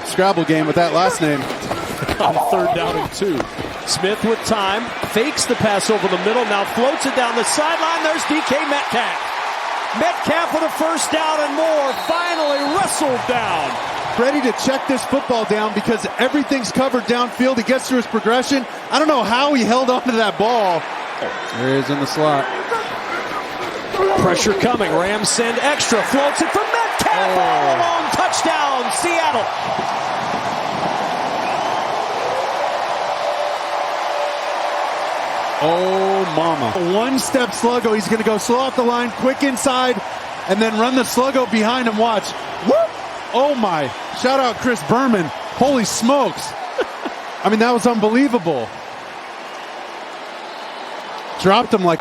Scrabble game with that last name. On 3rd down and 2. Smith with time, fakes the pass over the middle, now floats it down the sideline. There's DK Metcalf. Metcalf with a 1st down and more, finally wrestled down. Ready to check this football down because everything's covered downfield. He gets through his progression. I don't know how he held on to that ball. There he is in the slot. Pressure coming. Rams send extra. Floats it for Metcalf. All alone. Touchdown, Seattle. Oh, mama. One step sluggo. He's going to go slow off the line, quick inside, and then run the sluggo behind him. Watch. Whoop. Oh, my. Shout out Chris Berman. Holy smokes. I mean, that was unbelievable. Dropped him like...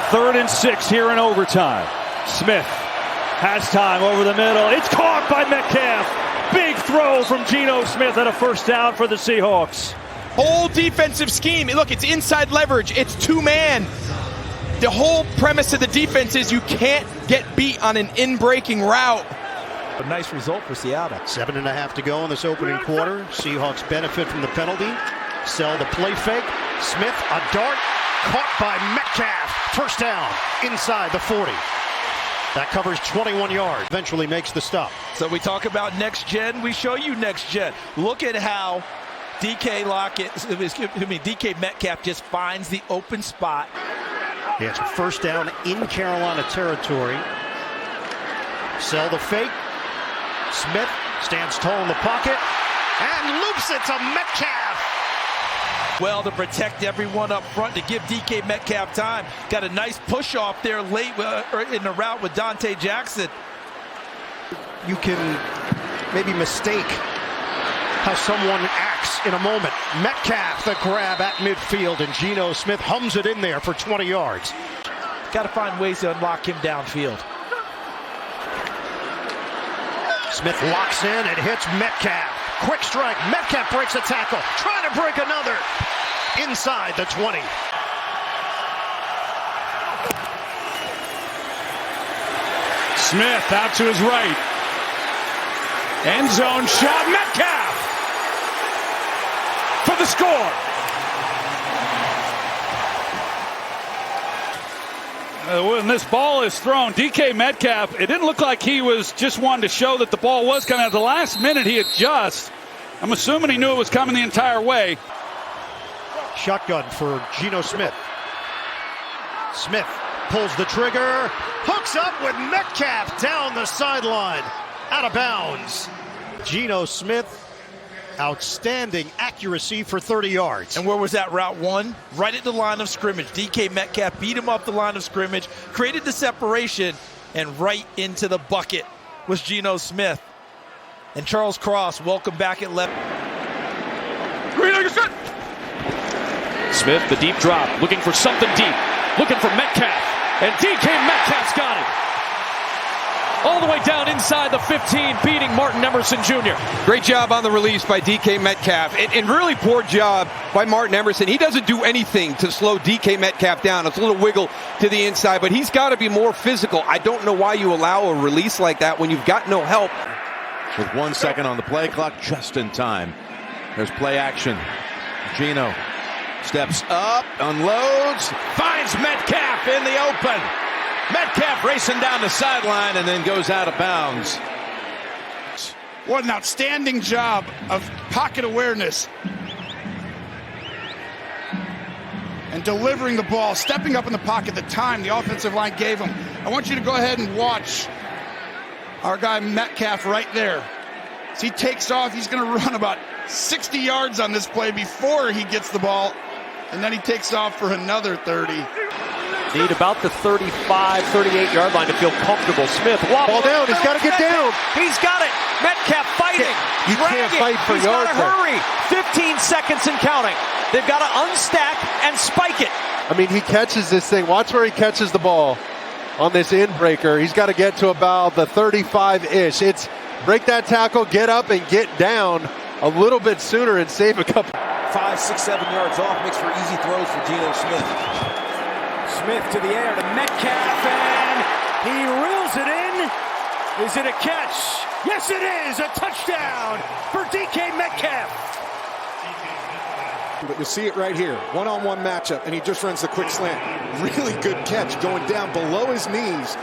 3rd and 6 here in overtime. Smith has time over the middle. It's caught by Metcalf. Big throw from Geno Smith and a 1st down for the Seahawks. Whole defensive scheme. Look, it's inside leverage. It's 2-man. The whole premise of the defense is you can't get beat on an in-breaking route. A nice result for Seattle. 7.5 to go in this opening quarter. Seahawks benefit from the penalty. Sell the play fake. Smith, a dart. Caught by Metcalf. 1st down inside the 40. That covers 21 yards. Eventually makes the stop. So we talk about next gen. We show you next gen. Look at how DK Metcalf just finds the open spot. Yeah, it's a 1st down in Carolina territory. Sell the fake. Smith stands tall in the pocket and loops it to Metcalf. Well, to protect everyone up front, to give DK Metcalf time. Got a nice push off there late in the route with Dante Jackson. You can maybe mistake how someone acts in a moment. Metcalf, the grab at midfield, and Geno Smith hums it in there for 20 yards. Got to find ways to unlock him downfield. Smith locks in and hits Metcalf. Quick strike. Metcalf breaks a tackle. Trying to break another. Inside the 20. Smith out to his right. End zone shot. Metcalf for the score. When this ball is thrown, DK Metcalf, it didn't look like he was just wanting to show that the ball was coming. At the last minute, he adjusts. I'm assuming he knew it was coming the entire way. Shotgun for Geno Smith. Smith pulls the trigger, hooks up with Metcalf down the sideline, out of bounds. Geno Smith, outstanding accuracy for 30 yards. And where was that route? One, right at the line of scrimmage. DK Metcalf beat him up the line of scrimmage, created the separation, and right into the bucket was Geno Smith. And Charles Cross, welcome back at left. Smith, the deep drop, looking for something deep, looking for Metcalf, and DK Metcalf's got it. All the way down inside the 15, beating Martin Emerson Jr. Great job on the release by DK Metcalf, and really poor job by Martin Emerson. He doesn't do anything to slow DK Metcalf down. It's a little wiggle to the inside, but he's got to be more physical. I don't know why you allow a release like that when you've got no help. With 1 second on the play clock, just in time. There's play action. Geno steps up, unloads, finds Metcalf in the open. Metcalf racing down the sideline and then goes out of bounds. What an outstanding job of pocket awareness and delivering the ball, stepping up in the pocket the time the offensive line gave him. I want you to go ahead and watch our guy Metcalf right there. As he takes off, he's going to run about 60 yards on this play before he gets the ball, and then he takes off for another 30. Need about the 35, 38-yard line to feel comfortable. Smith, Ball down. He's got to get down. He's got it. Metcalf fighting. You can't fight for He's yards. got to hurry. 15 seconds and counting. They've got to unstack and spike it. I mean, he catches this thing. Watch where he catches the ball on this in-breaker. He's got to get to about the 35-ish. It's break that tackle, get up, and get down a little bit sooner and save a couple. 5, 6, 7 yards off makes for easy throws for Geno Smith. Smith to the air to Metcalf, and he reels it in Is it a catch? Yes, it is. A touchdown for DK Metcalf. But you see it right here, one-on-one matchup, and he just runs the quick slant. Really good catch going down below his knees.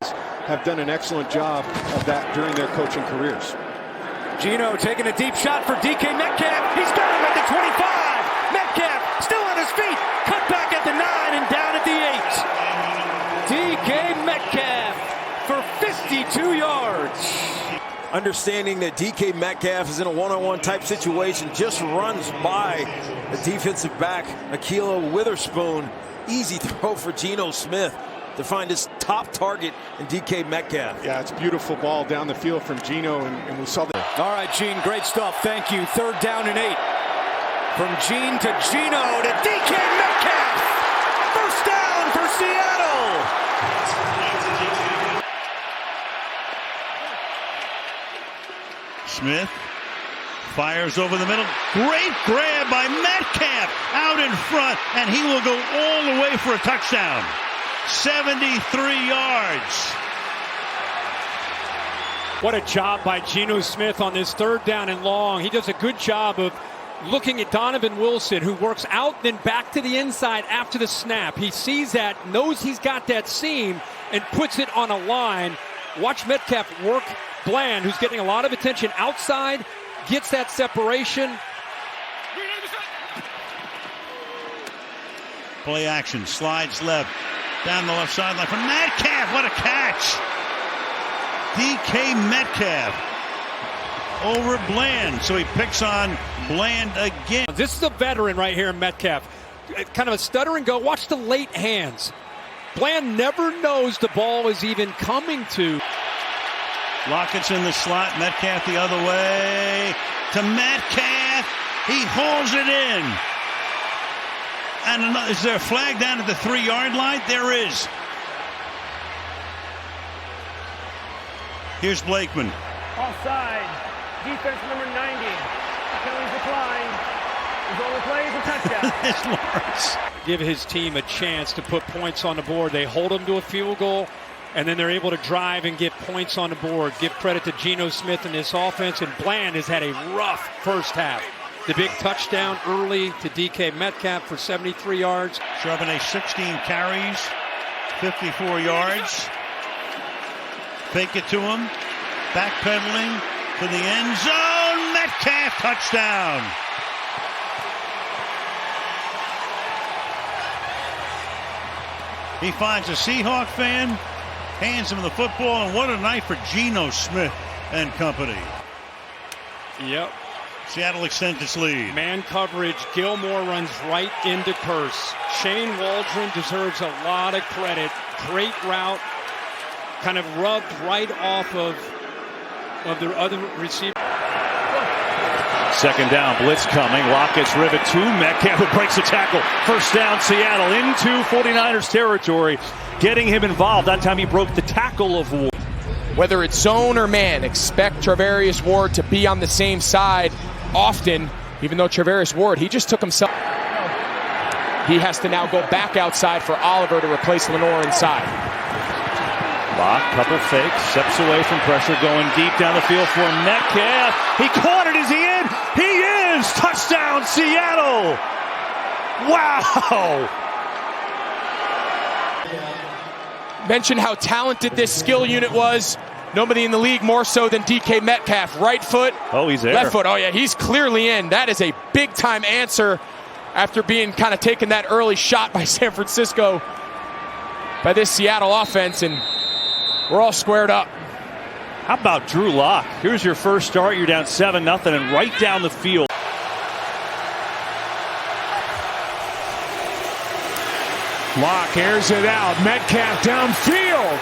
Have done an excellent job of that during their coaching careers. Gino taking a deep shot for DK Metcalf. He's got him at the 25. Metcalf still on his feet. Cut back at the 9 and down at the 8. DK Metcalf for 52 yards. Understanding that DK Metcalf is in a one-on-one type situation, just runs by the defensive back, Ahkello Witherspoon. Easy throw for Geno Smith to find his top target in DK Metcalf. Yeah, it's a beautiful ball down the field from Geno, and we saw that. All right, Gene, great stuff. Thank you. 3rd down and 8. From Gene to Geno to DK Metcalf. First down for Seattle. Smith fires over the middle. Great grab by Metcalf out in front, and he will go all the way for a touchdown. 73 yards. What a job by Geno Smith on this 3rd down and long. He does a good job of looking at Donovan Wilson, who works out, then back to the inside after the snap. He sees that, knows he's got that seam, and puts it on a line. Watch Metcalf work Bland, who's getting a lot of attention outside, gets that separation. Play action, slides left, down the left sideline for Metcalf. What a catch! DK Metcalf over Bland, so he picks on Bland again. This is a veteran right here in Metcalf. Kind of a stutter and go. Watch the late hands. Bland never knows the ball is even coming to. Lockett's in the slot, Metcalf the other way to Metcalf. He hauls it in. And is there a flag down at the 3-yard line? There is. Here's Blakeman. Offside. Defense number 90. Penalty declined. His only play is a touchdown. It's Lawrence. Give his team a chance to put points on the board. They hold them to a field goal, and then they're able to drive and get points on the board. Give credit to Geno Smith and this offense, and Bland has had a rough first half. The big touchdown early to DK Metcalf for 73 yards. Charbonnet 16 carries, 54 yards. Fake it to him. Backpedaling to the end zone. Metcalf touchdown. He finds a Seahawk fan, hands him the football, and what a night for Geno Smith and company. Yep. Seattle extends its lead. Man coverage. Gilmore runs right into Curse. Shane Waldron deserves a lot of credit. Great route. Kind of rubbed right off of the other receiver. 2nd down, blitz coming. Lockett's rivet to Metcalf, who breaks the tackle. First down, Seattle into 49ers territory, getting him involved. That time he broke the tackle of Ward. Whether it's zone or man, expect Charvarius Ward to be on the same side often, even though Charvarius Ward, he just took himself. He has to now go back outside for Oliver to replace Lenore inside. Lock, couple fakes, steps away from pressure, going deep down the field for Metcalf. He caught it. Is he in? He is! Touchdown, Seattle! Wow! Mentioned how talented this skill unit was. Nobody in the league more so than DK Metcalf. Right foot. Oh, he's there. Left foot. Oh, yeah, he's clearly in. That is a big-time answer after being kind of taken that early shot by San Francisco, by this Seattle offense, and we're all squared up. How about Drew Lock? Here's your first start. You're down 7-0 and right down the field. Lock airs it out. Metcalf downfield.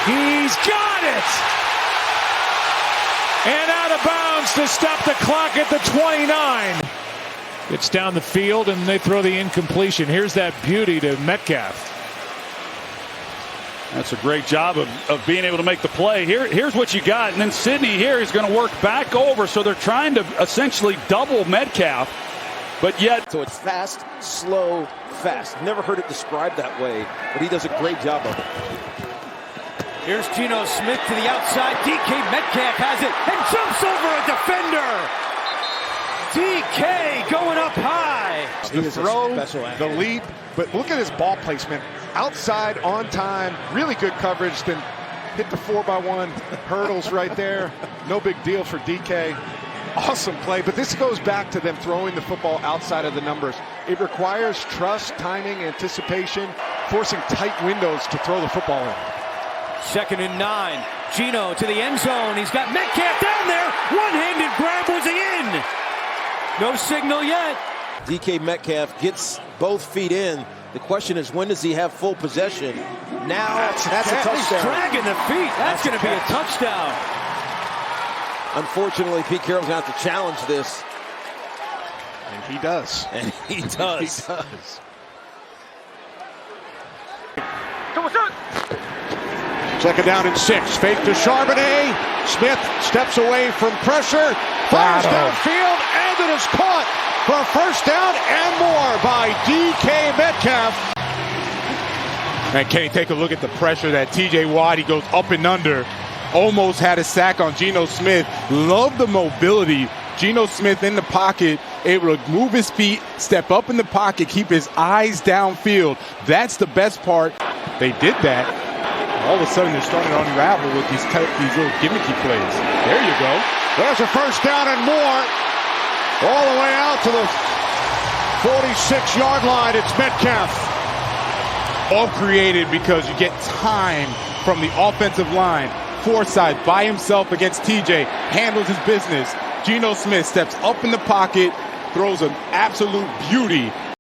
He's got it! And out of bounds to stop the clock at the 29. It's down the field, and they throw the incompletion. Here's that beauty to Metcalf. That's a great job of being able to make the play. Here's what you got. And then Sidney here is going to work back over. So they're trying to essentially double Metcalf. But yet. So it's fast, slow, fast. Never heard it described that way, but he does a great job of it. Here's Geno Smith to the outside. DK Metcalf has it and jumps over a defender. DK going up high. The throw, the leap, but look at his ball placement. Outside, on time, really good coverage. Then hit the 4x1 hurdles right there. No big deal for DK. Awesome play, but this goes back to them throwing the football outside of the numbers. It requires trust, timing, anticipation, forcing tight windows to throw the football in. 2nd and 9. Geno to the end zone. He's got Metcalf down there. One-handed grab. Was he in? No signal yet. DK Metcalf gets both feet in. The question is, when does he have full possession? Now that's a touchdown. He's dragging the feet. That's going to be a touchdown. Unfortunately, Pete Carroll's going to have to challenge this. And he does. And he does. He does. Second down and 6. Fake to Charbonnet. Smith steps away from pressure. Fires downfield, and it is caught for a first down and more by DK Metcalf. And Kenny, take a look at the pressure that TJ Watt, he goes up and under. Almost had a sack on Geno Smith. Love the mobility. Geno Smith in the pocket, able to move his feet, step up in the pocket, keep his eyes downfield. That's the best part. They did that. All of a sudden, they're starting to unravel with these little gimmicky plays. There you go. There's a first down and more. All the way out to the 46-yard line. It's Metcalf. All created because you get time from the offensive line. Forsythe by himself against TJ, handles his business. Geno Smith steps up in the pocket, throws an absolute beauty